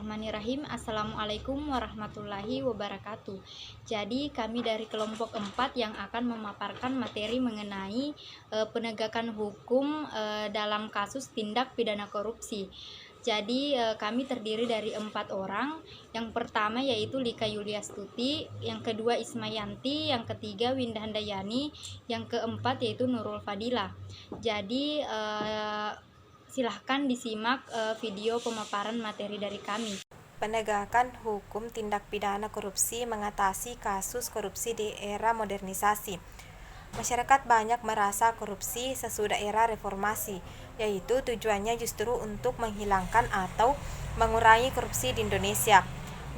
Bismillahirrahmanirrahim. Assalamualaikum warahmatullahi wabarakatuh. Jadi kami dari kelompok 4 yang akan memaparkan materi mengenai penegakan hukum dalam kasus tindak pidana korupsi. Jadi kami terdiri dari 4 orang. Yang pertama yaitu Lika Yuliastuti, yang kedua Ismayanti, yang ketiga Winda Handayani, yang keempat yaitu Nurul Fadila. Jadi silahkan disimak video pemaparan materi dari kami. Penegakan hukum tindak pidana korupsi mengatasi kasus korupsi di era modernisasi. Masyarakat banyak merasa korupsi sesudah era reformasi, yaitu tujuannya justru untuk menghilangkan atau mengurangi korupsi di Indonesia.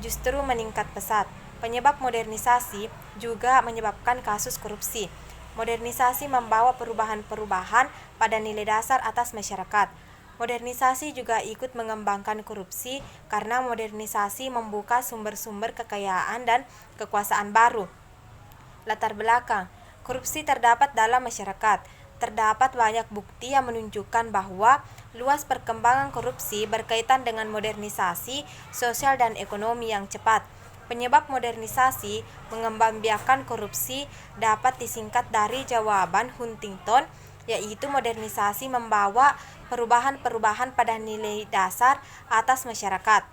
Justru meningkat pesat. Penyebab modernisasi juga menyebabkan kasus korupsi. Modernisasi membawa perubahan-perubahan pada nilai dasar atas masyarakat. Modernisasi juga ikut mengembangkan korupsi karena modernisasi membuka sumber-sumber kekayaan dan kekuasaan baru. Latar belakang korupsi terdapat dalam masyarakat. Terdapat banyak bukti yang menunjukkan bahwa luas perkembangan korupsi berkaitan dengan modernisasi sosial dan ekonomi yang cepat. Penyebab modernisasi mengembangbiakan korupsi dapat disingkat dari jawaban Huntington, yaitu modernisasi membawa perubahan-perubahan pada nilai dasar atas masyarakat.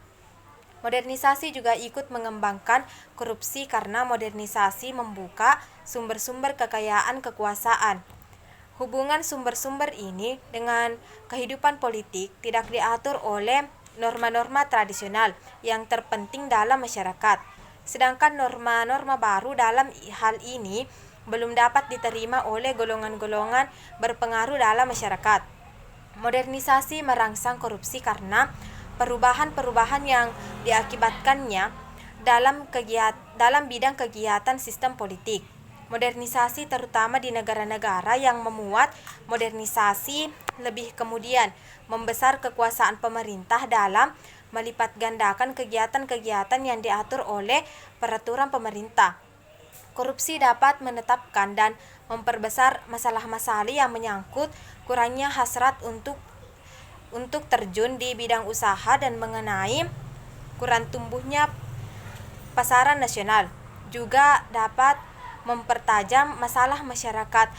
Modernisasi juga ikut mengembangkan korupsi karena modernisasi membuka sumber-sumber kekayaan kekuasaan. Hubungan sumber-sumber ini dengan kehidupan politik tidak diatur oleh norma-norma tradisional yang terpenting dalam masyarakat. Sedangkan norma-norma baru dalam hal ini belum dapat diterima oleh golongan-golongan berpengaruh dalam masyarakat. Modernisasi merangsang korupsi karena perubahan-perubahan yang diakibatkannya dalam bidang kegiatan sistem politik. Modernisasi terutama di negara-negara yang memuat modernisasi lebih kemudian membesar kekuasaan pemerintah dalam melipat gandakan kegiatan-kegiatan yang diatur oleh peraturan pemerintah. Korupsi dapat menetapkan dan memperbesar masalah-masalah yang menyangkut kurangnya hasrat untuk terjun di bidang usaha dan mengenai kurang tumbuhnya pasaran nasional. Juga dapat mempertajam masalah masyarakat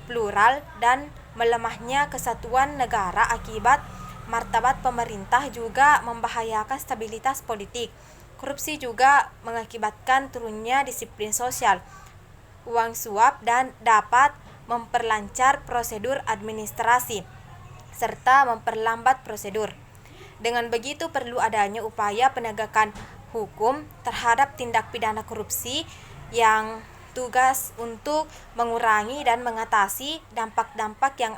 plural dan melemahnya kesatuan negara akibat martabat pemerintah juga membahayakan stabilitas politik. Korupsi juga mengakibatkan turunnya disiplin sosial, uang suap, dan dapat memperlancar prosedur administrasi serta memperlambat prosedur. Dengan begitu perlu adanya upaya penegakan hukum terhadap tindak pidana korupsi yang tugas untuk mengurangi dan mengatasi dampak-dampak yang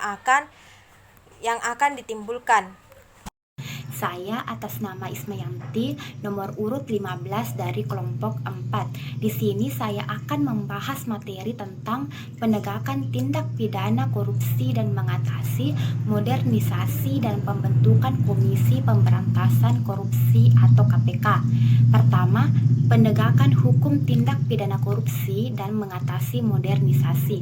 akan ditimbulkan. Saya atas nama Ismayanti, nomor urut 15 dari kelompok 4. Di sini saya akan membahas materi tentang penegakan tindak pidana korupsi dan mengatasi modernisasi dan pembentukan Komisi Pemberantasan Korupsi atau KPK. Pertama, penegakan hukum tindak pidana korupsi dan mengatasi modernisasi.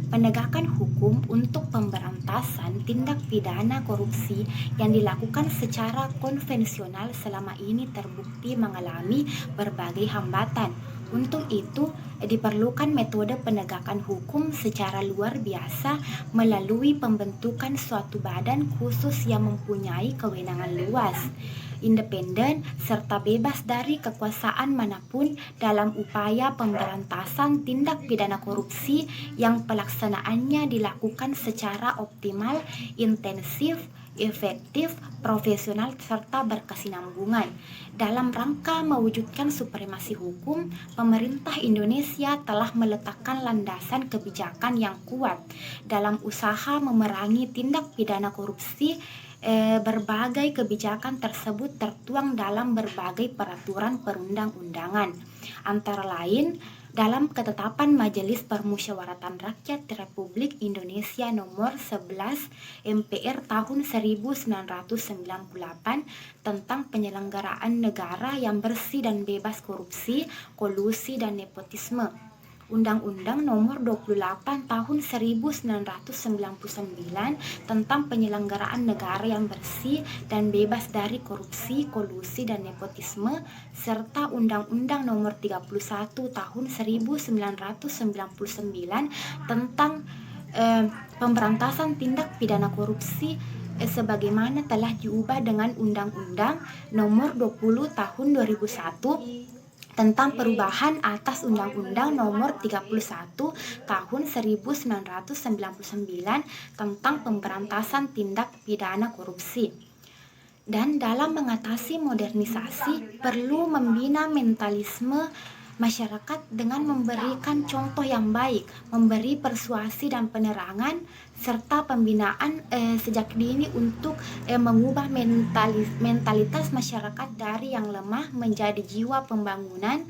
Penegakan hukum untuk pemberantasan tindak pidana korupsi yang dilakukan secara konvensional selama ini terbukti mengalami berbagai hambatan. Untuk itu, diperlukan metode penegakan hukum secara luar biasa melalui pembentukan suatu badan khusus yang mempunyai kewenangan luas, independen, serta bebas dari kekuasaan manapun dalam upaya pemberantasan tindak pidana korupsi yang pelaksanaannya dilakukan secara optimal, intensif, efektif, profesional, serta berkesinambungan. Dalam rangka mewujudkan supremasi hukum, pemerintah Indonesia telah meletakkan landasan kebijakan yang kuat dalam usaha memerangi tindak pidana korupsi. Berbagai kebijakan tersebut tertuang dalam berbagai peraturan perundang-undangan, antara lain dalam ketetapan Majelis Permusyawaratan Rakyat Republik Indonesia nomor 11 MPR tahun 1998 tentang penyelenggaraan negara yang bersih dan bebas korupsi, kolusi, dan nepotisme. Undang-Undang Nomor 28 Tahun 1999 tentang penyelenggaraan negara yang bersih dan bebas dari korupsi, kolusi, dan nepotisme, serta Undang-Undang Nomor 31 Tahun 1999 tentang pemberantasan tindak pidana korupsi sebagaimana telah diubah dengan Undang-Undang Nomor 20 Tahun 2001 tentang perubahan atas Undang-Undang Nomor 31 Tahun 1999 tentang pemberantasan tindak pidana korupsi. Dan dalam mengatasi modernisasi perlu membina mentalisme masyarakat dengan memberikan contoh yang baik, memberi persuasi dan penerangan, serta pembinaan sejak dini untuk mengubah mentalitas masyarakat dari yang lemah menjadi jiwa pembangunan,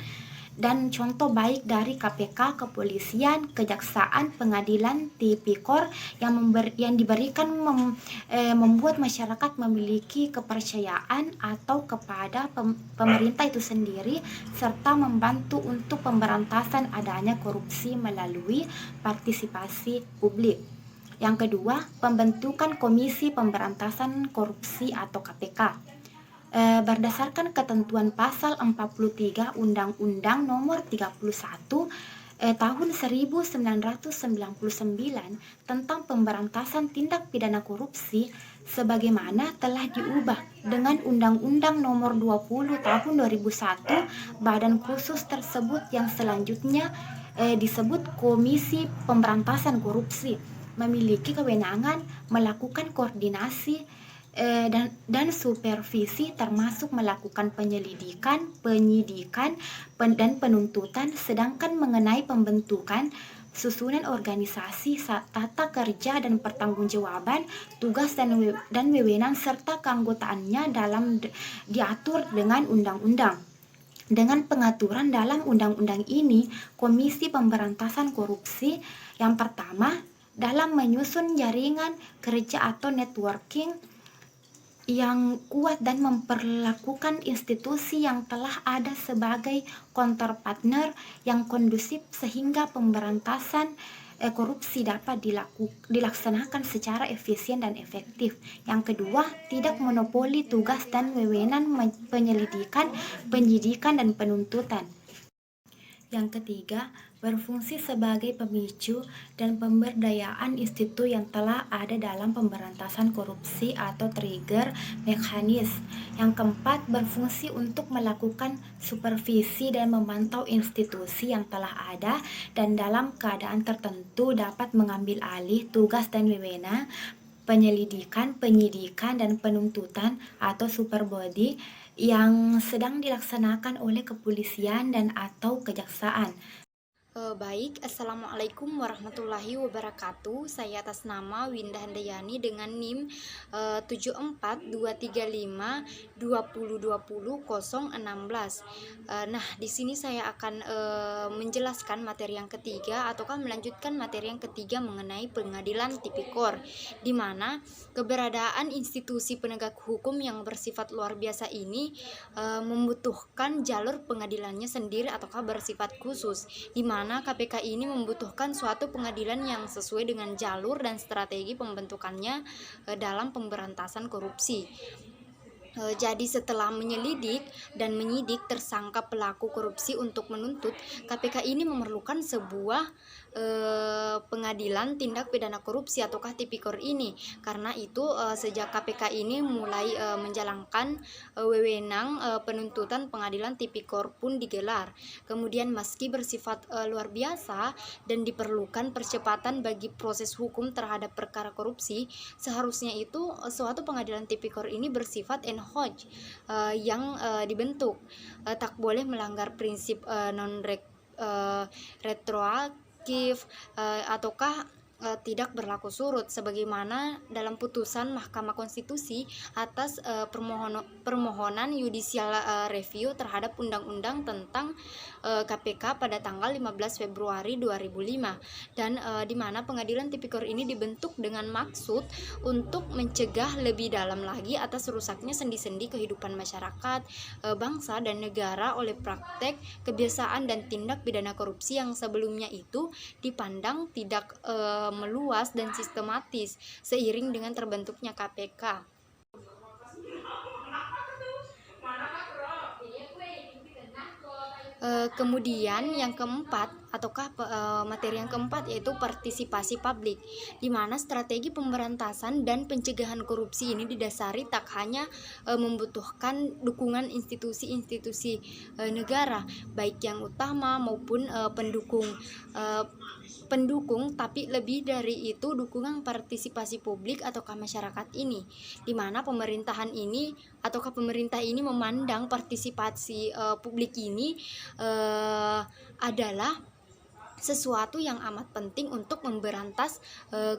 dan contoh baik dari KPK, kepolisian, kejaksaan, pengadilan, tipikor yang diberikan membuat masyarakat memiliki kepercayaan atau kepada pemerintah itu sendiri, serta membantu untuk pemberantasan adanya korupsi melalui partisipasi publik. Yang kedua, pembentukan Komisi Pemberantasan Korupsi atau KPK. Berdasarkan ketentuan pasal 43 Undang-Undang Nomor 31 Tahun 1999 tentang pemberantasan tindak pidana korupsi sebagaimana telah diubah dengan Undang-Undang Nomor 20 Tahun 2001, badan khusus tersebut yang selanjutnya disebut Komisi Pemberantasan Korupsi memiliki kewenangan melakukan koordinasi dan supervisi, termasuk melakukan penyelidikan, penyidikan, dan penuntutan. Sedangkan mengenai pembentukan, susunan organisasi, tata kerja dan pertanggungjawaban, tugas dan wewenang serta keanggotaannya diatur dengan undang-undang. Dengan pengaturan dalam undang-undang ini, Komisi Pemberantasan Korupsi yang pertama dalam menyusun jaringan kerja atau networking yang kuat dan memperlakukan institusi yang telah ada sebagai counterpartner yang kondusif sehingga pemberantasan korupsi dapat dilaksanakan secara efisien dan efektif. Yang kedua, tidak monopoli tugas dan wewenang penyelidikan, penyidikan, dan penuntutan. Yang ketiga, berfungsi sebagai pemicu dan pemberdayaan institusi yang telah ada dalam pemberantasan korupsi atau trigger mekanisme. Yang keempat, berfungsi untuk melakukan supervisi dan memantau institusi yang telah ada dan dalam keadaan tertentu dapat mengambil alih tugas dan wewenang penyelidikan, penyidikan, dan penuntutan atau superbody yang sedang dilaksanakan oleh kepolisian dan atau kejaksaan. Baik, Assalamualaikum warahmatullahi wabarakatuh. Saya atas nama Winda Handayani dengan NIM 7423520200016. Nah, di sini saya akan menjelaskan materi yang ketiga ataukah melanjutkan materi yang ketiga mengenai pengadilan tipikor, di mana keberadaan institusi penegak hukum yang bersifat luar biasa ini membutuhkan jalur pengadilannya sendiri ataukah bersifat khusus, di mana KPK ini membutuhkan suatu pengadilan yang sesuai dengan jalur dan strategi pembentukannya dalam pemberantasan korupsi. Jadi setelah menyelidik dan menyidik tersangka pelaku korupsi untuk menuntut, KPK ini memerlukan sebuah pengadilan tindak pidana korupsi ataukah tipikor ini. Karena itu sejak KPK ini mulai menjalankan wewenang penuntutan pengadilan tipikor pun digelar. Kemudian meski bersifat luar biasa dan diperlukan percepatan bagi proses hukum terhadap perkara korupsi, seharusnya itu suatu pengadilan tipikor ini bersifat ad hoc yang dibentuk, tak boleh melanggar prinsip non retroaktif ataukah tidak berlaku surut sebagaimana dalam putusan Mahkamah Konstitusi atas permohonan judicial review terhadap undang-undang tentang KPK pada tanggal 15 Februari 2005 dan di mana pengadilan tipikor ini dibentuk dengan maksud untuk mencegah lebih dalam lagi atas rusaknya sendi-sendi kehidupan masyarakat, bangsa dan negara oleh praktek, kebiasaan dan tindak pidana korupsi yang sebelumnya itu dipandang tidak meluas dan sistematis seiring dengan terbentuknya KPK. Kemudian yang keempat materi yang keempat yaitu partisipasi publik, di mana strategi pemberantasan dan pencegahan korupsi ini didasari tak hanya membutuhkan dukungan institusi-institusi negara baik yang utama maupun pendukung, tapi lebih dari itu dukungan partisipasi publik ataukah masyarakat ini, di mana pemerintah ini memandang partisipasi publik ini adalah sesuatu yang amat penting untuk memberantas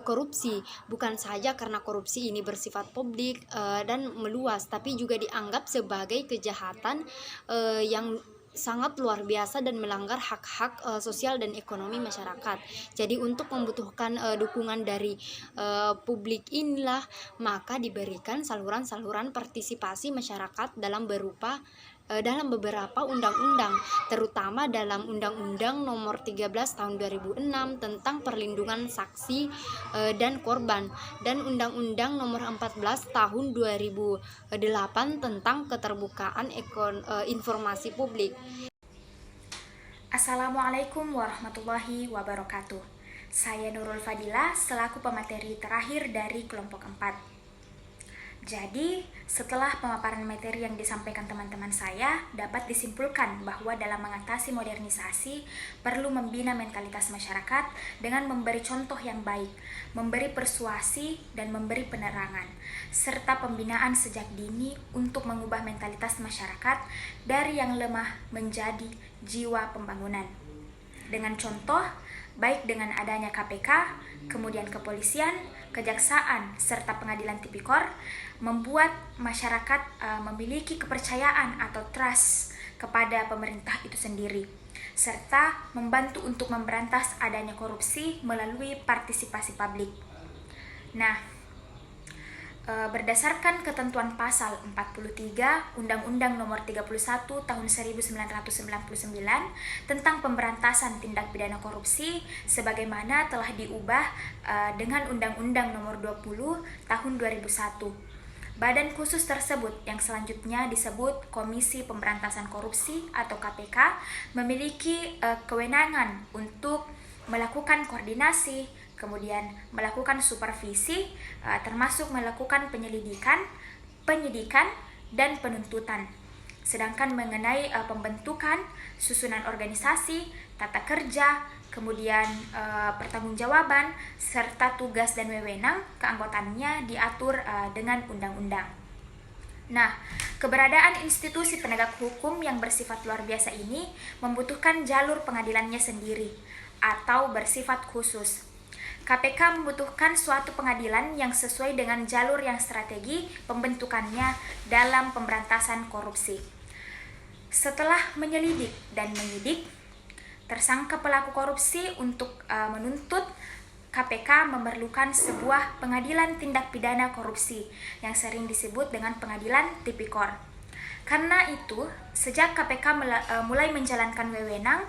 korupsi, bukan saja karena korupsi ini bersifat publik dan meluas, tapi juga dianggap sebagai kejahatan yang sangat luar biasa dan melanggar hak-hak sosial dan ekonomi masyarakat. Jadi untuk membutuhkan dukungan dari publik inilah maka diberikan saluran-saluran partisipasi masyarakat dalam beberapa undang-undang, terutama dalam Undang-Undang Nomor 13 Tahun 2006 tentang perlindungan saksi dan korban, dan Undang-Undang Nomor 14 Tahun 2008 tentang keterbukaan informasi publik. Assalamualaikum warahmatullahi wabarakatuh. Saya Nurul Fadila selaku pemateri terakhir dari kelompok 4. Jadi, setelah pemaparan materi yang disampaikan teman-teman saya, dapat disimpulkan bahwa dalam mengatasi modernisasi perlu membina mentalitas masyarakat dengan memberi contoh yang baik, memberi persuasi dan memberi penerangan, serta pembinaan sejak dini untuk mengubah mentalitas masyarakat dari yang lemah menjadi jiwa pembangunan. Dengan contoh, baik dengan adanya KPK, kemudian kepolisian, kejaksaan, serta pengadilan tipikor, membuat masyarakat memiliki kepercayaan atau trust kepada pemerintah itu sendiri, serta membantu untuk memberantas adanya korupsi melalui partisipasi publik. Nah, berdasarkan ketentuan pasal 43 Undang-Undang Nomor 31 Tahun 1999 tentang pemberantasan tindak pidana korupsi sebagaimana telah diubah dengan Undang-Undang Nomor 20 Tahun 2001. Badan khusus tersebut yang selanjutnya disebut Komisi Pemberantasan Korupsi atau KPK memiliki kewenangan untuk melakukan koordinasi, kemudian melakukan supervisi, termasuk melakukan penyidikan, dan penuntutan. Sedangkan mengenai pembentukan, susunan organisasi, tata kerja, kemudian pertanggungjawaban, serta tugas dan wewenang keanggotaannya diatur dengan undang-undang. Nah, keberadaan institusi penegak hukum yang bersifat luar biasa ini membutuhkan jalur pengadilannya sendiri atau bersifat khusus. KPK membutuhkan suatu pengadilan yang sesuai dengan jalur yang strategi pembentukannya dalam pemberantasan korupsi. Setelah menyelidik dan menyidik tersangka pelaku korupsi untuk menuntut, KPK memerlukan sebuah pengadilan tindak pidana korupsi yang sering disebut dengan pengadilan tipikor. Karena itu, sejak KPK mulai menjalankan wewenang,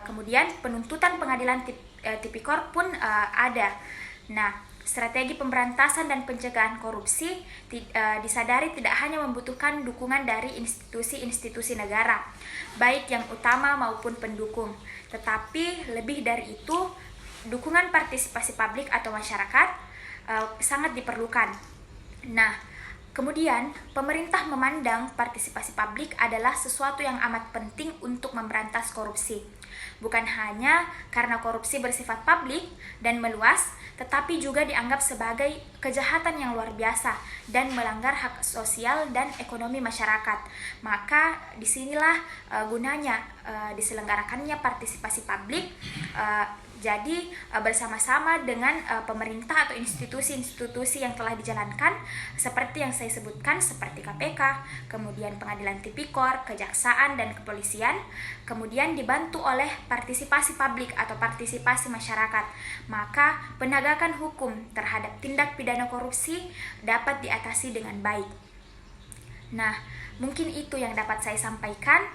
kemudian penuntutan pengadilan tipikor pun ada. Nah, strategi pemberantasan dan pencegahan korupsi disadari tidak hanya membutuhkan dukungan dari institusi-institusi negara, baik yang utama maupun pendukung, tetapi lebih dari itu, dukungan partisipasi publik atau masyarakat sangat diperlukan. Nah, kemudian pemerintah memandang partisipasi publik adalah sesuatu yang amat penting untuk memberantas korupsi. Bukan hanya karena korupsi bersifat publik dan meluas, tetapi juga dianggap sebagai kejahatan yang luar biasa dan melanggar hak sosial dan ekonomi masyarakat. Maka disinilah gunanya diselenggarakannya partisipasi publik. Jadi bersama-sama dengan pemerintah atau institusi-institusi yang telah dijalankan seperti yang saya sebutkan, seperti KPK, kemudian Pengadilan Tipikor, Kejaksaan, dan Kepolisian, kemudian dibantu oleh partisipasi publik atau partisipasi masyarakat, maka penegakan hukum terhadap tindak pidana korupsi dapat diatasi dengan baik. Nah, mungkin itu yang dapat saya sampaikan.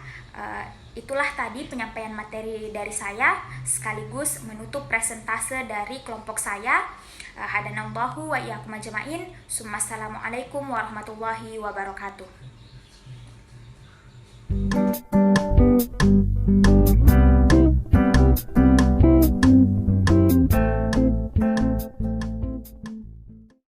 Itulah tadi penyampaian materi dari saya sekaligus menutup presentase dari kelompok saya. Hadanallahu wa iyyakum ajma'in. Assalamualaikum warahmatullahi wabarakatuh.